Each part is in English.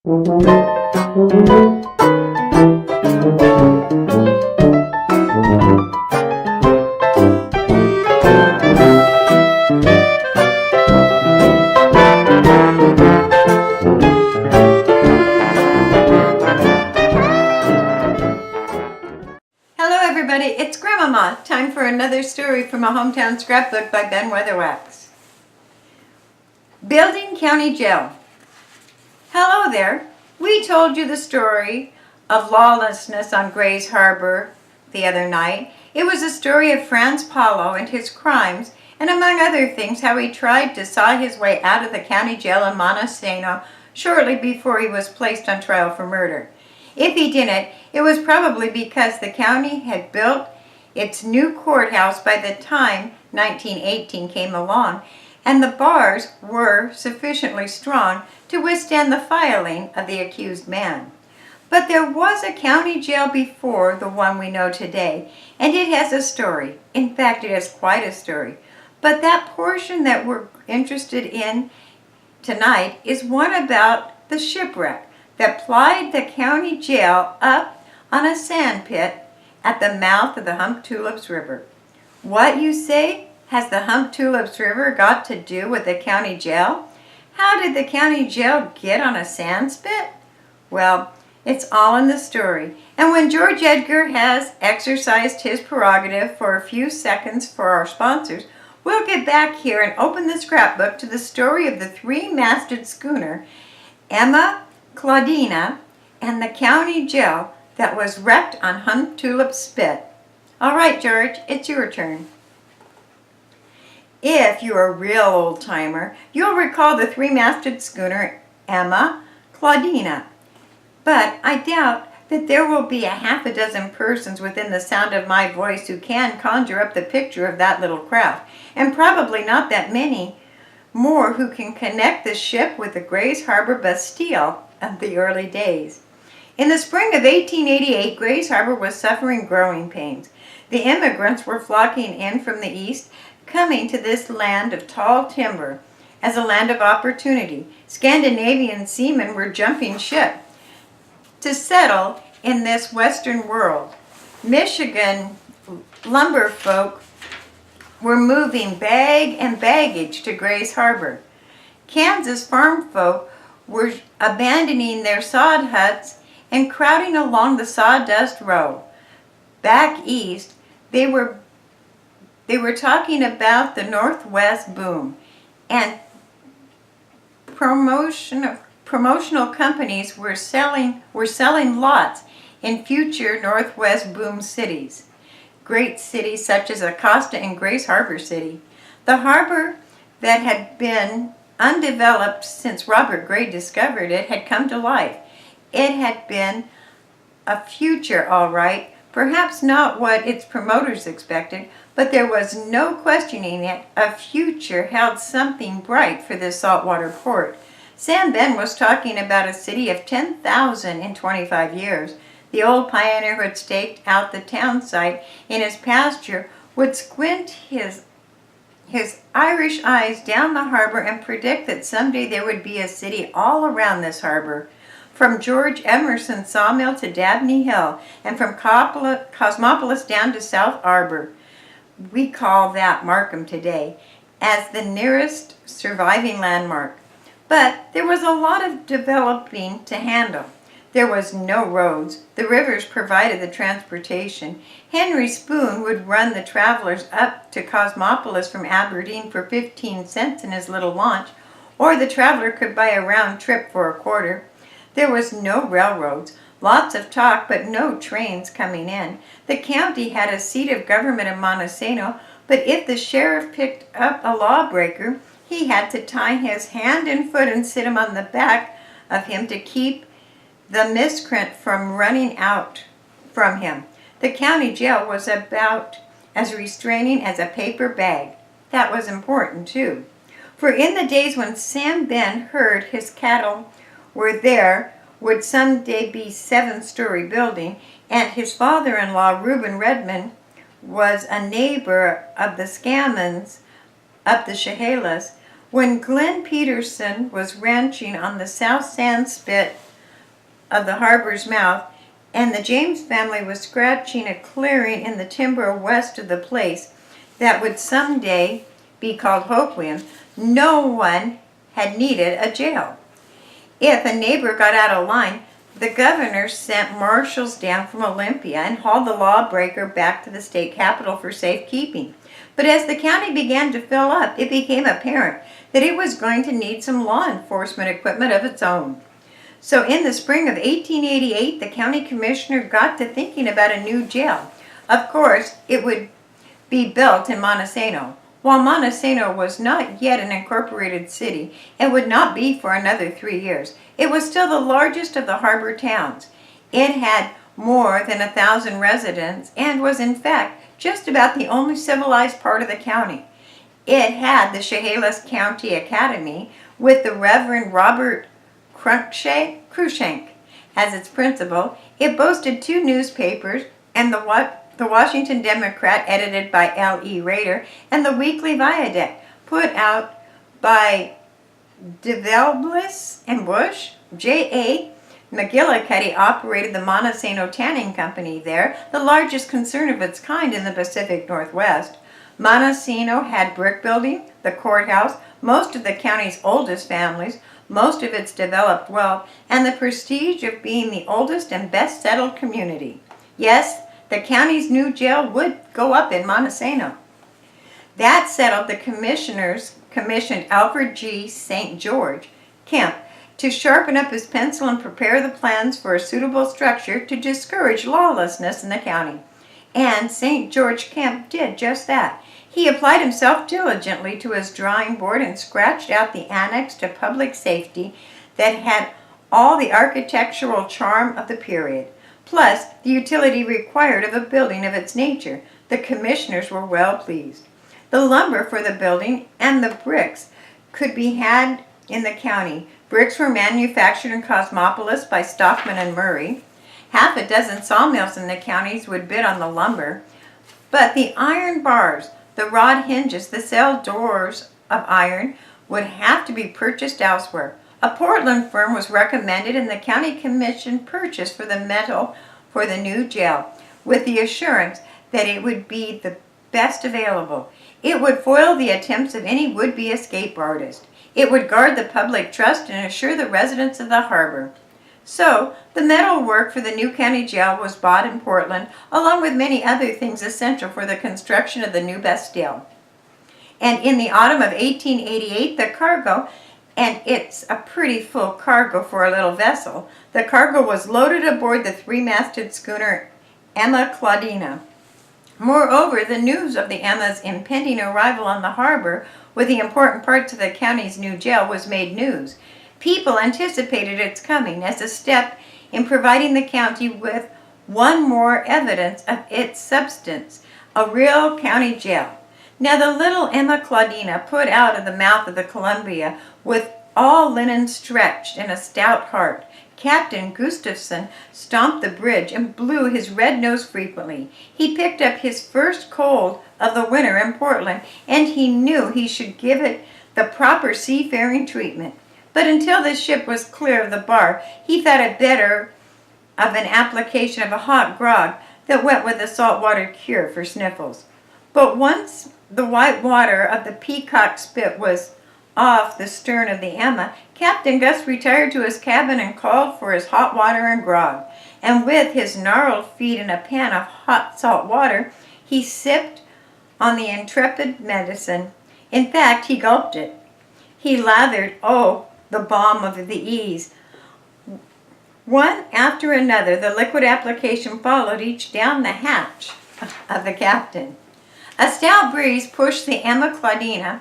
Hello everybody, it's Grandmama. Time for another story from a hometown scrapbook by Ben Weatherwax. Building County Jail. Hello there. We told you the story of lawlessness on Grays Harbor the other night. It was a story of Franz Paulo and his crimes, and among other things, how he tried to saw his way out of the county jail in Montesano shortly before he was placed on trial for murder. If he didn't, it was probably because the county had built its new courthouse by the time 1918 came along, and the bars were sufficiently strong to withstand the filing of the accused man. But there was a county jail before the one we know today, and it has a story. In fact, it has quite a story. But that portion that we're interested in tonight is one about the shipwreck that plied the county jail up on a sand pit at the mouth of the Humptulips River. What, you say, has the Humptulips River got to do with the county jail? How did the county jail get on a sand spit? Well, it's all in the story. And when George Edgar has exercised his prerogative for a few seconds for our sponsors, we'll get back here and open the scrapbook to the story of the three-masted schooner, Emma, Claudina, and the county jail that was wrecked on Humptulip Spit. All right, George, it's your turn. If you're a real old-timer, you'll recall the three-masted schooner Emma, Claudina. But I doubt that there will be a half a dozen persons within the sound of my voice who can conjure up the picture of that little craft, and probably not that many more who can connect the ship with the Grays Harbor Bastille of the early days. In the spring of 1888, Grays Harbor was suffering growing pains. The immigrants were flocking in from the east, coming to this land of tall timber as a land of opportunity. Scandinavian seamen were jumping ship to settle in this western world. Michigan lumber folk were moving bag and baggage to Grays Harbor. Kansas farm folk were abandoning their sod huts and crowding along the sawdust road. Back east, they were talking about the Northwest boom, and promotional companies were selling lots in future Northwest boom cities. Great cities such as Acosta and Grays Harbor City. The harbor that had been undeveloped since Robert Gray discovered it had come to life. It had been a future, all right, perhaps not what its promoters expected, but there was no questioning it. A future held something bright for this saltwater port. Sam Ben was talking about a city of 10,000 in 25 years. The old pioneer who had staked out the town site in his pasture would squint his Irish eyes down the harbor and predict that someday there would be a city all around this harbor. From George Emerson's sawmill to Dabney Hill, and from Cosmopolis down to South Arbor. We call that Markham today as the nearest surviving landmark. But there was a lot of developing to handle. There was no roads. The rivers provided the transportation. Henry Spoon would run the travelers up to Cosmopolis from Aberdeen for 15 cents in his little launch, or the traveler could buy a round trip for a quarter. There was no railroads, lots of talk, but no trains coming in. The county had a seat of government in Montesano, but if the sheriff picked up a lawbreaker, he had to tie his hand and foot and sit him on the back of him to keep the miscreant from running out from him. The county jail was about as restraining as a paper bag. That was important, too. For in the days when Sam Ben heard his cattle were there would someday be 7-story building, and his father-in-law, Reuben Redmond, was a neighbor of the Scammons up the Chehalis, when Glenn Peterson was ranching on the South Sand Spit of the harbor's mouth, and the James family was scratching a clearing in the timber west of the place that would someday be called Hoquiam, no one had needed a jail. If a neighbor got out of line, the governor sent marshals down from Olympia and hauled the lawbreaker back to the state capitol for safekeeping. But as the county began to fill up, it became apparent that it was going to need some law enforcement equipment of its own. So in the spring of 1888, the county commissioner got to thinking about a new jail. Of course, it would be built in Montesano. While Montesano was not yet an incorporated city and would not be for another 3 years, it was still the largest of the harbor towns. It had more than 1,000 residents and was in fact just about the only civilized part of the county. It had the Chehalis County Academy with the Reverend Robert Cruikshank as its principal. It boasted 2 newspapers, and the Washington Democrat, edited by L.E. Rader, and the Weekly Viaduct, put out by DeVelblis and Bush. J.A. McGillicuddy operated the Montesano Tanning Company there, the largest concern of its kind in the Pacific Northwest. Montesano had brick building, the courthouse, most of the county's oldest families, most of its developed wealth, and the prestige of being the oldest and best settled community. Yes, the county's new jail would go up in Montesano. That settled, the commissioners commissioned Alfred G. St. George Kemp to sharpen up his pencil and prepare the plans for a suitable structure to discourage lawlessness in the county. And St. George Kemp did just that. He applied himself diligently to his drawing board and scratched out the annex to public safety that had all the architectural charm of the period, plus the utility required of a building of its nature. The commissioners were well pleased. The lumber for the building and the bricks could be had in the county. Bricks were manufactured in Cosmopolis by Stockman and Murray. Half a dozen sawmills in the counties would bid on the lumber, but the iron bars, the rod hinges, the cell doors of iron would have to be purchased elsewhere. A Portland firm was recommended, and the county commission purchased for the metal for the new jail, with the assurance that it would be the best available. It would foil the attempts of any would-be escape artist. It would guard the public trust and assure the residents of the harbor. So, the metal work for the new county jail was bought in Portland, along with many other things essential for the construction of the new Bastille. And in the autumn of 1888, the cargo, and it's a pretty full cargo for a little vessel, the cargo was loaded aboard the 3-masted schooner Emma Claudina. Moreover, the news of the Emma's impending arrival on the harbor with the important parts of the county's new jail was made news. People anticipated its coming as a step in providing the county with one more evidence of its substance, a real county jail. Now the little Emma Claudina put out of the mouth of the Columbia with all linen stretched and a stout heart. Captain Gustafson stomped the bridge and blew his red nose frequently. He picked up his first cold of the winter in Portland, and he knew he should give it the proper seafaring treatment. But until the ship was clear of the bar, he thought it better of an application of a hot grog that went with a saltwater cure for sniffles. But once the white water of the Peacock Spit was off the stern of the Emma, Captain Gus retired to his cabin and called for his hot water and grog. And with his gnarled feet in a pan of hot salt water, he sipped on the intrepid medicine. In fact, he gulped it. He lathered, the balm of the ease. One after another, the liquid application followed, each down the hatch of the captain. A stout breeze pushed the Emma Claudina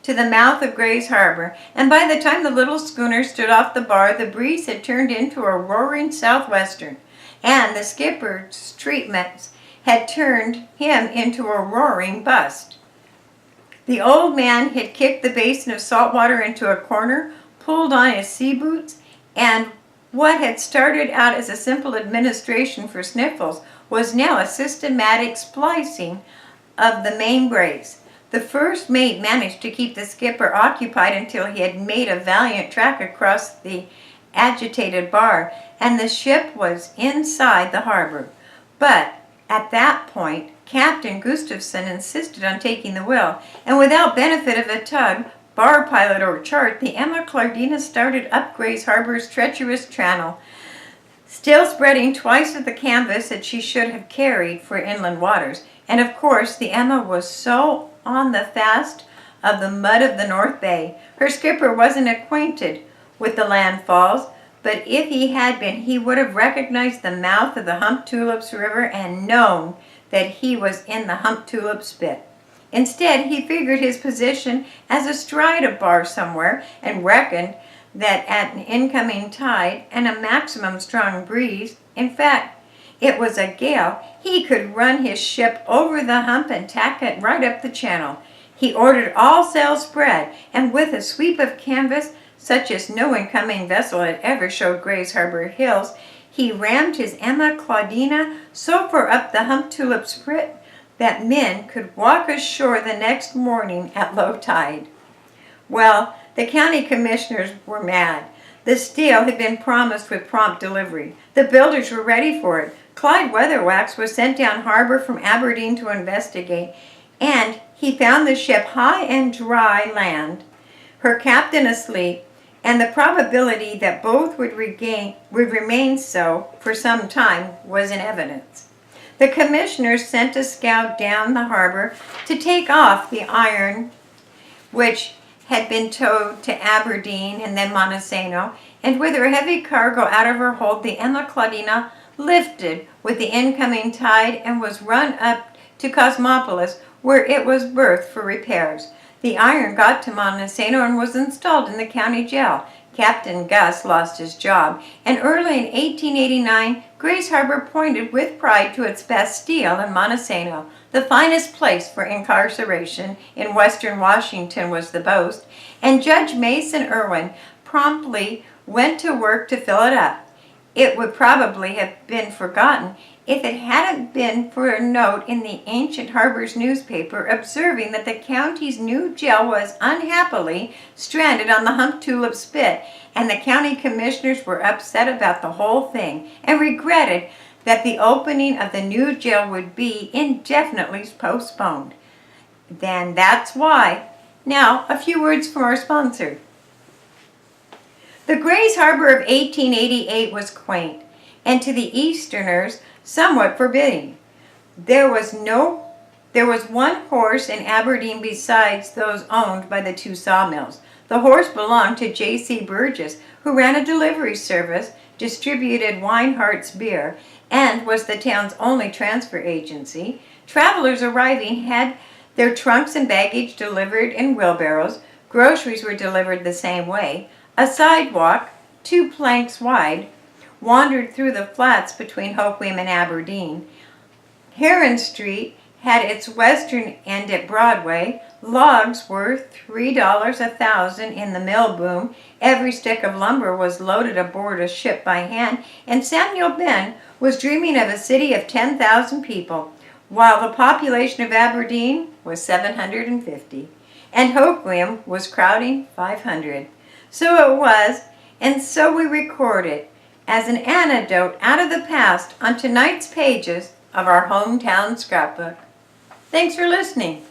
to the mouth of Gray's Harbor, and by the time the little schooner stood off the bar, the breeze had turned into a roaring southwestern, and the skipper's treatments had turned him into a roaring bust. The old man had kicked the basin of salt water into a corner, pulled on his sea boots, and what had started out as a simple administration for sniffles was now a systematic splicing of the main brace. The first mate managed to keep the skipper occupied until he had made a valiant track across the agitated bar, and the ship was inside the harbor. But at that point, Captain Gustafson insisted on taking the wheel, and without benefit of a tug, bar pilot, or chart, the Emma Claudina started up Grays Harbor's treacherous channel, still spreading twice of the canvas that she should have carried for inland waters. And of course, the Emma was so on the fast of the mud of the North Bay, her skipper wasn't acquainted with the landfalls, but if he had been, he would have recognized the mouth of the Hump Tulips River and known that he was in the Hump Tulip Spit. Instead, he figured his position as astride a bar somewhere and reckoned that at an incoming tide and a maximum strong breeze, in fact, it was a gale, he could run his ship over the hump and tack it right up the channel. He ordered all sails spread, and with a sweep of canvas, such as no incoming vessel had ever showed Grays Harbor hills, he rammed his Emma Claudina so far up the Hump Tulip Spit that men could walk ashore the next morning at low tide. Well, the county commissioners were mad. The steel had been promised with prompt delivery. The builders were ready for it. Clyde Weatherwax was sent down harbor from Aberdeen to investigate, and he found the ship high and dry land, her captain asleep, and the probability that both would remain so for some time was in evidence. The commissioners sent a scout down the harbor to take off the iron which had been towed to Aberdeen and then Montesano, and with her heavy cargo out of her hold, the Emma Claudina lifted with the incoming tide and was run up to Cosmopolis, where it was berthed for repairs. The iron got to Montesano and was installed in the county jail. Captain Gus lost his job, and early in 1889, Grays Harbor pointed with pride to its best steel in Montesano. The finest place for incarceration in western Washington was the boast, and Judge Mason Irwin promptly went to work to fill it up. It would probably have been forgotten if it hadn't been for a note in the ancient harbor's newspaper observing that the county's new jail was unhappily stranded on the Hump Tulip Spit, and the county commissioners were upset about the whole thing and regretted that the opening of the new jail would be indefinitely postponed. Then that's why. Now, a few words from our sponsor. The Grays Harbor of 1888 was quaint, and to the Easterners, somewhat forbidding. There was one horse in Aberdeen besides those owned by the two sawmills. The horse belonged to J.C. Burgess, who ran a delivery service, distributed Winehart's beer, and was the town's only transfer agency. Travelers arriving had their trunks and baggage delivered in wheelbarrows. Groceries were delivered the same way. A sidewalk, 2 planks wide, wandered through the flats between Hoquiam and Aberdeen. Heron Street had its western end at Broadway. Logs were $3 a thousand in the mill boom. Every stick of lumber was loaded aboard a ship by hand, and Samuel Ben was dreaming of a city of 10,000 people, while the population of Aberdeen was 750, and Hoquiam was crowding 500. So it was, and so we record it as an anecdote out of the past on tonight's pages of our Hometown Scrapbook. Thanks for listening.